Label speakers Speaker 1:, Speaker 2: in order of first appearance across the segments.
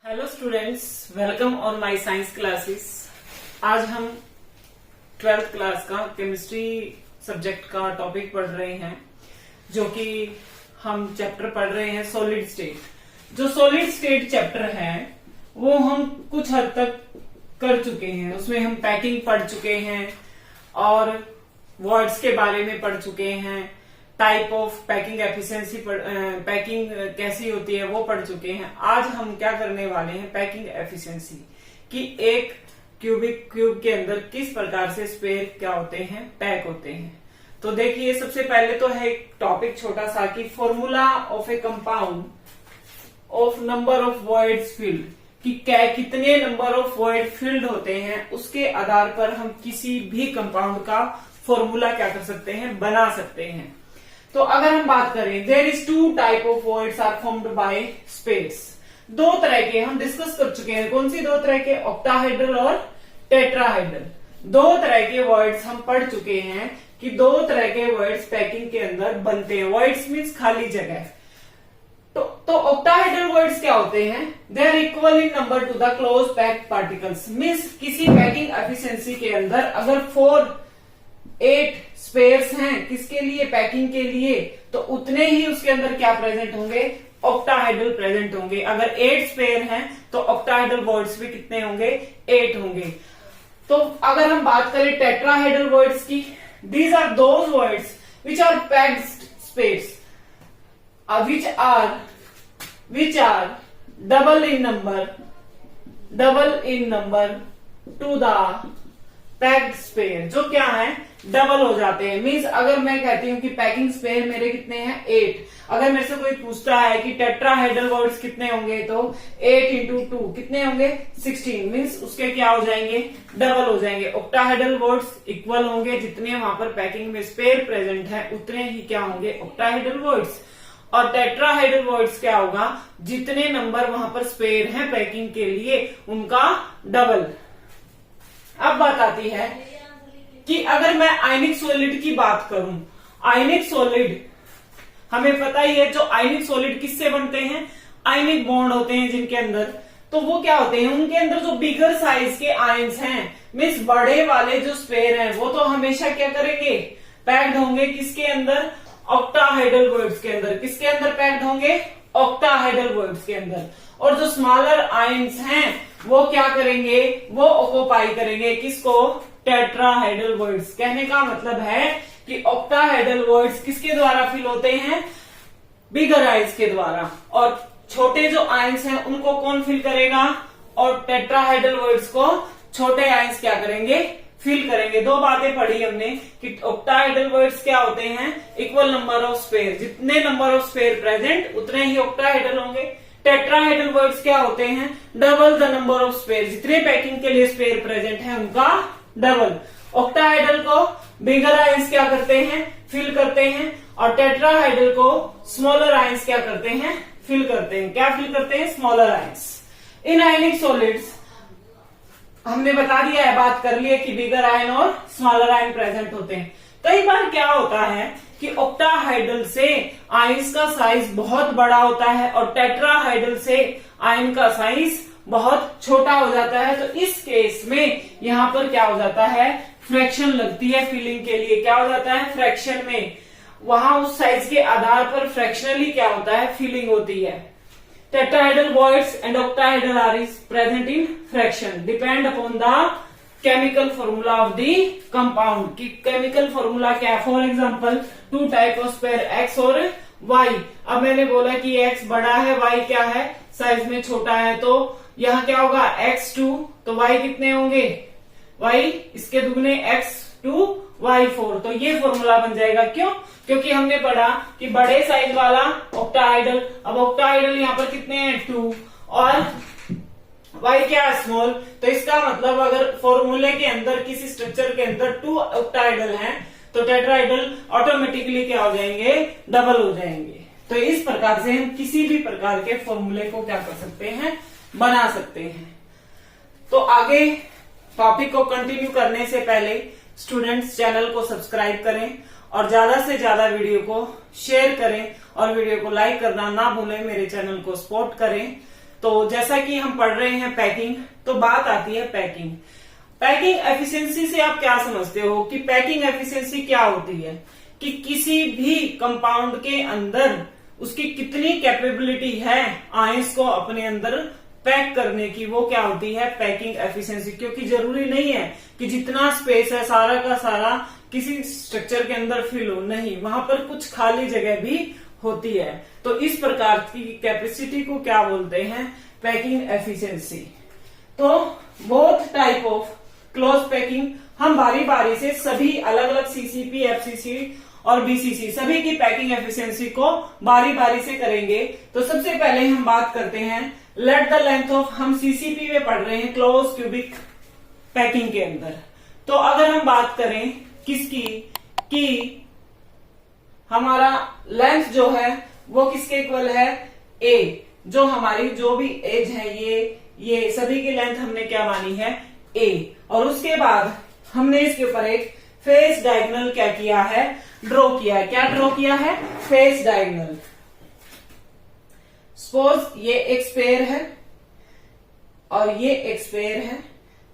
Speaker 1: Hello students, welcome on my science classes. आज हम 12th class का केमिस्ट्री सब्जेक्ट का टॉपिक पढ़ रहे हैं, जो कि हम चैप्टर पढ़ रहे हैं सॉलिड स्टेट। जो सॉलिड स्टेट चैप्टर है वो हम कुछ हद तक कर चुके हैं। उसमें हम पैकिंग पढ़ चुके हैं और वर्ड्स के बारे में पढ़ चुके हैं, type of packing efficiency, packing कैसी होती है वो पढ़ चुके हैं। आज हम क्या करने वाले हैं, पैकिंग एफिशिएंसी कि एक क्यूबिक क्यूब के अंदर किस प्रकार से स्पेयर क्या होते हैं, पैक होते हैं। तो देखिए, सबसे पहले तो है एक टॉपिक छोटा सा कि formula of A compound of number of voids field, कि क्या कितने नंबर ऑफ वॉइड फिल्ड होते हैं, उसके आधार पर हम किसी भी कंपाउंड का फॉर्मूला क्या कर सकते हैं, बना सकते हैं। तो अगर हम बात करें, there is two type of voids are formed by space. दो तरह के हम डिस्कस कर चुके हैं। कौन सी दो तरह के? ऑक्टाहेड्रल और टेट्राहेड्रल। दो तरह के वर्ड्स हम पढ़ चुके हैं कि दो तरह के वर्ड्स पैकिंग के अंदर बनते हैं। वर्ड्स मीन्स खाली जगह। तो ऑक्टाहेड्रल वर्ड्स क्या होते हैं? They are equal in number to the close packed particles. Means किसी पैकिंग एफिशिएंसी के अंदर अगर 8 स्पेयर्स हैं किसके लिए, पैकिंग के लिए, तो उतने ही उसके अंदर क्या प्रेजेंट होंगे, ऑक्टाहेड्रल प्रेजेंट होंगे। अगर 8 स्पेयर हैं तो ऑक्टाहेड्रल वर्ड्स भी कितने होंगे, 8 होंगे। तो अगर हम बात करें टेट्राहेड्रल वर्ड्स की, these are those voids which are packed spheres which are double in number to the packed sphere. जो क्या है, डबल हो जाते हैं। मीन्स अगर मैं कहती हूँ कि पैकिंग स्पेयर मेरे कितने हैं, 8। अगर मेरे से कोई पूछता है कि टेट्राहेड्रल वर्ड्स कितने होंगे, तो 8 इंटू 2 कितने होंगे, 16। मीन्स उसके क्या हो जाएंगे, डबल हो जाएंगे। ऑक्टाहेड्रल वर्ड्स इक्वल होंगे, जितने वहां पर पैकिंग में स्पेयर प्रेजेंट है उतने ही क्या होंगे, ऑक्टाहेड्रल वर्ड्स। और टेट्राहेड्रल वर्ड्स क्या होगा, जितने नंबर वहां पर स्पेयर हैं पैकिंग के लिए उनका डबल। अब बात आती है कि अगर मैं आयनिक सॉलिड की बात करूं, आयनिक सॉलिड हमें पता ही है, जो आयनिक सॉलिड किससे बनते हैं, आयनिक बॉन्ड होते हैं जिनके अंदर। तो वो क्या होते हैं, उनके अंदर जो बिगर साइज के आयंस हैं, मीन्स बड़े वाले जो स्पेयर हैं, वो तो हमेशा क्या करेंगे, पैक्ड होंगे किसके अंदर, ऑक्टाहेड्रल वर्ड्स के अंदर। किसके अंदर पैक्ड होंगे, ऑक्टाहेड्रल वर्ड्स के अंदर। और जो स्मॉलर आयंस हैं वो क्या करेंगे, वो ऑक्युपाई करेंगे किसको, टेट्राहेड्रल वर्ड्स। कहने का मतलब है कि ऑक्टाहेड्रल वर्ड्स किसके द्वारा फिल होते हैं, बिगर आयंस के द्वारा। और छोटे जो आयंस हैं उनको कौन फिल करेगा, और टेट्राहेड्रल वर्ड्स को छोटे आयंस क्या करेंगे, फिल करेंगे। दो बातें पढ़ी हमने कि ऑक्टाहेड्रल वर्ड्स क्या होते हैं, इक्वल नंबर ऑफ स्पेयर। जितने नंबर ऑफ स्पेयर प्रेजेंट उतने ही ऑक्टाहेड्रल होंगे। टेट्राहेड्रल वर्ड्स क्या होते हैं, double the number of sphere. जितने पैकिंग के लिए स्पेयर प्रेजेंट है उनका डबल। ऑक्टाहेड्रल को बिगर आयंस क्या करते हैं, फिल करते हैं, और टेट्राहेड्रल को स्मॉलर आयंस क्या करते हैं, फिल करते हैं। क्या फिल करते हैं, स्मॉलर आयंस। इन आयनिक सॉलिड्स हमने बता दिया है, बात कर ली है कि बिगर आयन और स्मॉलर आयन प्रेजेंट होते हैं। कई बार क्या होता है कि ऑक्टाहेड्रल से आयंस का साइज बहुत बड़ा होता है और टेट्राहेड्रल से आयन का साइज बहुत छोटा हो जाता है। तो इस केस में यहां पर क्या हो जाता है, फ्रैक्शन लगती है फिलिंग के लिए। क्या हो जाता है, फ्रैक्शन में, वहां उस साइज के आधार पर फ्रैक्शनली क्या होता है, फिलिंग होती है। Tetrahedral words and octahedral are is present in fraction. Depend upon the chemical formula of the compound. कि chemical formula क्या है? For example, two type of pair X और Y. अब मैंने बोला कि X बड़ा है, Y क्या है, साइज में छोटा है, तो यहाँ क्या होगा, X2, तो Y कितने होंगे, Y इसके दुगने X2 Y4। तो ये फॉर्मूला बन जाएगा। क्यों? क्योंकि हमने पढ़ा कि बड़े साइज वाला ऑक्टाहेड्रल, अब ऑक्टाहेड्रल यहाँ पर कितने हैं, 2, और Y क्या है, स्मॉल। तो इसका मतलब अगर फॉर्मूले के अंदर किसी स्ट्रक्चर के अंदर 2 ऑक्टाहेड्रल हैं तो टेट्राहेड्रल ऑटोमेटिकली क्या हो जाएंगे, डबल हो जाएंगे। तो इस प्रकार से हम किसी भी प्रकार के फॉर्मूले को क्या कर सकते हैं, बना सकते हैं। तो आगे टॉपिक को कंटिन्यू करने से पहले स्टूडेंट्स चैनल को सब्सक्राइब करें और ज्यादा से ज्यादा वीडियो को शेयर करें और वीडियो को लाइक करना ना भूलें। मेरे चैनल को सपोर्ट करें। तो जैसा कि हम पढ़ रहे हैं पैकिंग, तो बात आती है पैकिंग। पैकिंग एफिशिएंसी से आप क्या समझते हो कि पैकिंग एफिशिएंसी क्या होती है कि किसी भी कंपाउंड के अंदर उसकी कितनी कैपेबिलिटी है आयंस को अपने अंदर पैक करने की, वो क्या होती है पैकिंग एफिशिएंसी। क्योंकि जरूरी नहीं है कि जितना स्पेस है सारा का सारा किसी स्ट्रक्चर के अंदर फिल हो, नहीं, वहां पर कुछ खाली जगह भी होती है। तो इस प्रकार की कैपेसिटी को क्या बोलते हैं पैकिंग एफिशिएंसी। तो both type of close packing हम बारी बारी से सभी अलग अलग सीसीपी, एफसीसी और बीसीसी सभी की पैकिंग एफिशिएंसी को बारी बारी से करेंगे। तो सबसे पहले हम बात करते हैं लेट द लेंथ ऑफ, हम सीसीपी में पढ़ रहे हैं क्लोज क्यूबिक पैकिंग के अंदर। तो अगर हम बात करें किसकी कि हमारा लेंथ जो है वो किसके इक्वल है ए, जो हमारी जो भी एज है ये सभी की लेंथ हमने क्या मानी है ए। और उसके बाद हमने इसके ऊपर एक फेस डायगोनल क्या किया है ड्रॉ किया है। क्या ड्रॉ किया है फेस डायगोनल। सपोज ये एक स्पेयर है और ये एक स्पेयर है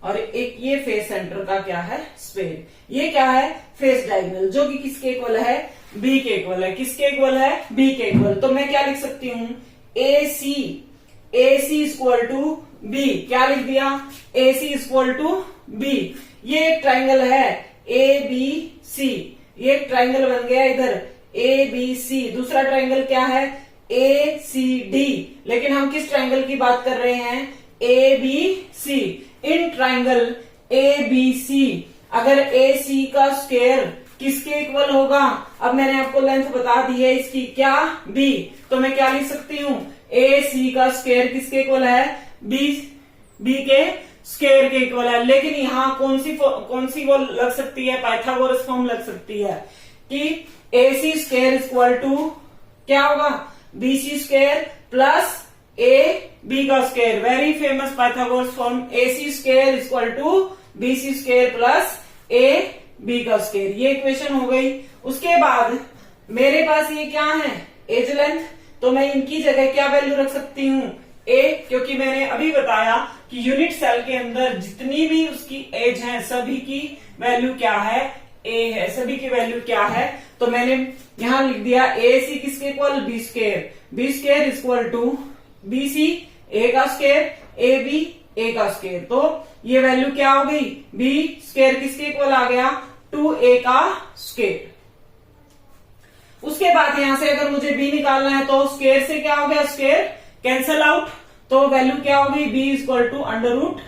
Speaker 1: और एक ये फेस सेंटर का क्या है स्पेयर। ये क्या है फेस डायगोनल जो कि किसके इक्वल है बी के इक्वल है। किसके इक्वल है बी के इक्वल। तो मैं क्या लिख सकती हूं ए सी इक्वल टू बी। क्या लिख दिया A C equal to B. ये एक ट्राइंगल है ए बी सी, ये एक ट्राइंगल बन गया इधर ए बी सी। दूसरा ट्राइंगल क्या है ए सी डी। लेकिन हम किस ट्राइंगल की बात कर रहे हैं A B C. In triangle A B C अगर ए सी का स्क्वायर किसके इक्वल होगा, अब मैंने आपको लेंथ बता दी है इसकी क्या बी, तो मैं क्या लिख सकती हूँ ए सी का स्क्वायर किसके इक्वल है बी के स्क्वायर के इक्वल है। लेकिन यहाँ कौन सी वो लग सकती है पाइथागोरस फॉर्म लग सकती है कि A C square equal to क्या होगा B C square plus A B का square. Very famous Pythagoras form A C square equal to B C square plus A B का स्क्वायर। ये इक्वेशन हो गई। उसके बाद मेरे पास ये क्या है एज लेंथ, तो मैं इनकी जगह क्या वैल्यू रख सकती हूँ ए, क्योंकि मैंने अभी बताया कि यूनिट सेल के अंदर जितनी भी उसकी एज है सभी की वैल्यू क्या है ए है, सभी की वैल्यू क्या है। तो मैंने यहां लिख दिया ए सी किसके equal B square equal to B C A का स्क्वायर ए बी ए का स्क्वायर। तो ये वैल्यू क्या हो गई बी स्क्वायर किसके इक्वल आ गया 2a का स्क्वायर। उसके बाद यहां से अगर मुझे b निकालना है तो स्क्वायर से क्या हो गया स्क्वायर कैंसल आउट, तो वैल्यू क्या हो गई b equal to under root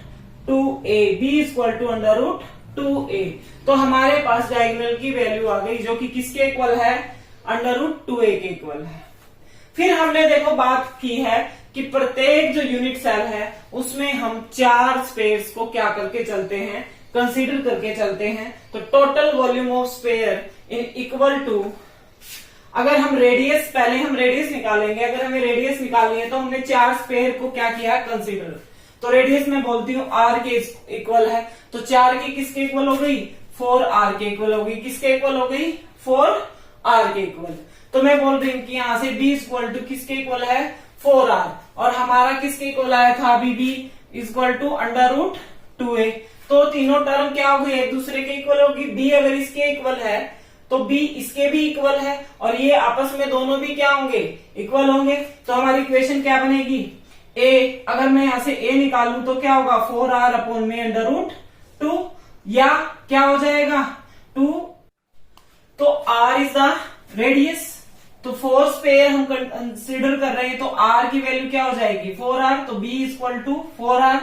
Speaker 1: 2a। b equal to under root 2a। तो हमारे पास डायगोनल की वैल्यू आ गई जो कि किसके इक्वल है अंडर रूट 2a के इक्वल है। फिर हमने देखो बात की है कि प्रत्येक जो यूनिट सेल है उसमें हम 4 स्पेयर्स को क्या करके चलते हैं कंसीडर करके चलते हैं। तो total volume of sphere in equal to, अगर हम रेडियस पहले हम रेडियस निकालेंगे, अगर हमें रेडियस निकालनी है तो हमने 4 स्पेयर को क्या किया कंसीडर। तो रेडियस मैं बोलती हूँ r के इक्वल है, तो 4 की किसके इक्वल हो गई 4r के इक्वल हो गई। किसके इक्वल हो गई 4r के इक्वल। तो मैं बोल रही हूँ कि यहां से b इक्वल टू किसके इक्वल है 4r और हमारा किसके इक्वल आया था अभी b equal to under root 2a। तो तीनों टर्म क्या हो गई एक दूसरे के इक्वल होगी। b अगर इसके इक्वल है तो b इसके भी इक्वल है और ये आपस में दोनों भी क्या होंगे इक्वल होंगे। तो हमारी इक्वेशन क्या बनेगी a, अगर मैं यहां से a निकालूं तो क्या होगा 4r अपॉन में अंडर रूट 2 या क्या हो जाएगा 2। तो r इज द रेडियस, तो 4 स्पेयर हम कंसीडर कर रहे हैं तो r की वैल्यू क्या हो जाएगी 4r। तो b इक्वल टू 4r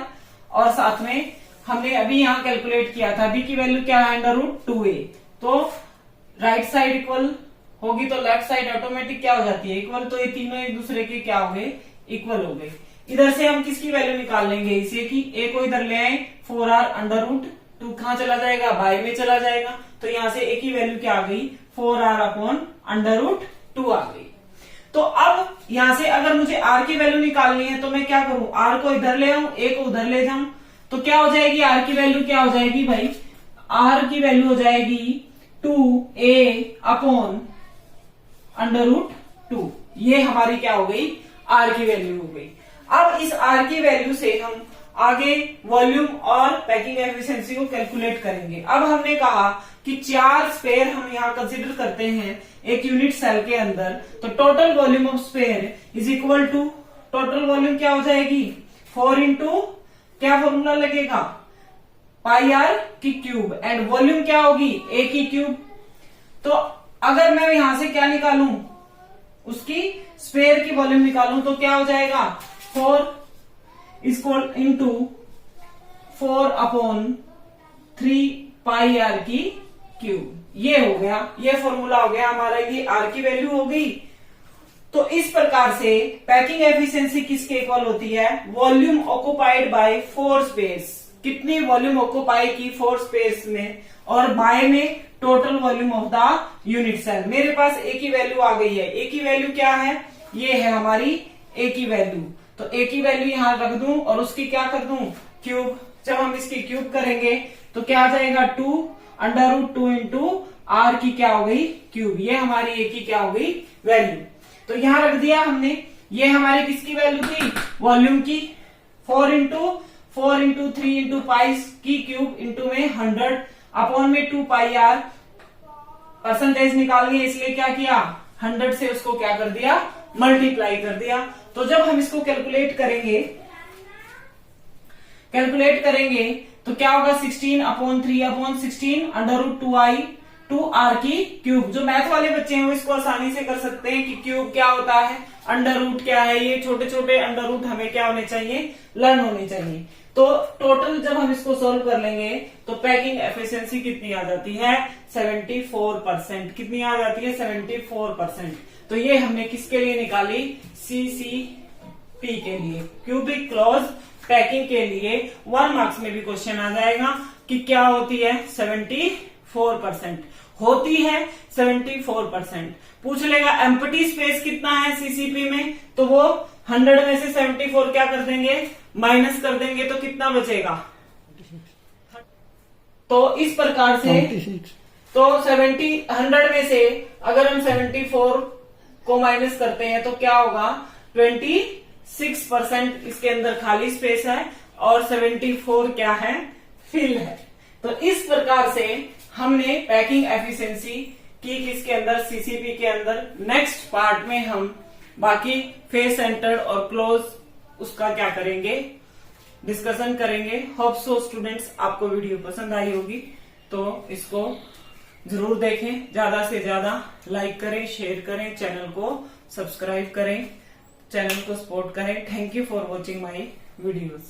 Speaker 1: और साथ में हमने अभी यहां कैलकुलेट किया था b की वैल्यू क्या है अंडर रूट 2a। तो राइट साइड इक्वल होगी तो लेफ्ट साइड ऑटोमेटिक क्या हो जाती है इक्वल। तो ये तीनों एक दूसरे के क्या हो गए इक्वल हो गए। इधर से हम किसकी वैल्यू निकाल लेंगे इसे कि a को इधर ले आए 4r अंडर रूट 2 कहां चला जाएगा बाय में चला जाएगा। तो यहां से a की वैल्यू क्या आ गई 4r अपॉन अंडर रूट 2 आ गई। तो अब यहां से अगर मुझे r की वैल्यू निकालनी है तो मैं क्या करूं r को इधर ले आऊं a को उधर ले जाऊं तो क्या हो जाएगी r की वैल्यू क्या हो जाएगी भाई r की वैल्यू हो जाएगी 2a अपॉन अंडर रूट 2। ये हमारी क्या हो गई r की वैल्यू हो गई। अब इस R की वैल्यू से हम आगे वॉल्यूम और पैकिंग एफिशिएंसी को कैलकुलेट करेंगे। अब हमने कहा कि 4 स्पेयर हम यहाँ कंसिडर करते हैं एक यूनिट सेल के अंदर, तो total volume of sphere is equal to, total volume क्या हो जाएगी 4 इंटू क्या फॉर्मूला लगेगा पाई आर की क्यूब, एंड वॉल्यूम क्या होगी ए की क्यूब। तो अगर मैं यहां से क्या निकालूं, उसकी स्पेयर की वॉल्यूम निकालूं, तो क्या हो जाएगा 4 इक्वल इंटू 4/3 पाई आर की क्यूब। ये हो गया, ये फॉर्मूला हो गया हमारा, ये आर की वैल्यू हो गई। तो इस प्रकार से पैकिंग एफिशिएंसी किसके इक्वल होती है, वॉल्यूम ऑक्युपाइड बाय 4 स्पेस, कितनी वॉल्यूम ऑक्युपाई की 4 स्पेस में, और बाय में total volume of the unit cell. मेरे पास ए की वैल्यू आ गई है, ए की वैल्यू क्या है, ये है हमारी ए की वैल्यू। तो ए की वैल्यू यहां रख दूं और उसकी क्या कर दूं क्यूब। जब हम इसकी क्यूब करेंगे तो क्या आ जाएगा 2√2 इंटू आर की क्या हो गई क्यूब, ये हमारी ए की क्या हो गई वैल्यू। तो यहां रख दिया हमने, ये हमारी किसकी वैल्यू थी वॉल्यूम की, 4 इंटू 3 इंटू पाई की क्यूब इंटू में 100 अपॉन में 2 पाई आर, परसेंटेज निकालनी है इसलिए क्या किया 100 से उसको क्या कर दिया मल्टीप्लाई कर दिया। तो जब हम इसको कैलकुलेट करेंगे तो क्या होगा 16/3/16 √2i 2r की क्यूब। जो मैथ वाले बच्चे हैं वो इसको आसानी से कर सकते हैं कि क्यूब क्या होता है, अंडर रूट क्या है, ये छोटे छोटे अंडर रूट हमें क्या होने चाहिए लर्न होने चाहिए। तो टोटल जब हम इसको सोल्व कर लेंगे तो पैकिंग एफिशिएंसी कितनी आ जाती है 74%, कितनी आ जाती है 74%। तो ये हमने किसके लिए निकाली, सीसीपी के लिए, क्यूबिक क्लोज पैकिंग के लिए। 1 मार्क्स में भी क्वेश्चन आ जाएगा कि क्या होती है 74%, होती है 74%। पूछ लेगा एम्प्टी स्पेस कितना है सीसीपी में, तो वो 100 में से 74 क्या कर देंगे माइनस कर देंगे, तो कितना बचेगा। तो इस प्रकार से 100 में से अगर हम 74 को माइनस करते हैं तो क्या होगा 26% इसके अंदर खाली स्पेस है और 74 क्या है फिल है। तो इस प्रकार से हमने पैकिंग एफिशिएंसी की किसके अंदर सीसीपी के अंदर। नेक्स्ट पार्ट में हम बाकी फेस सेंटर्ड और क्लोज उसका क्या करेंगे डिस्कशन करेंगे। होप सो स्टूडेंट्स आपको वीडियो पसंद आई होगी, तो इसको जरूर देखें, ज्यादा से ज्यादा लाइक करें, शेयर करें, चैनल को सब्सक्राइब करें, चैनल को सपोर्ट करें। Thank you for watching my videos.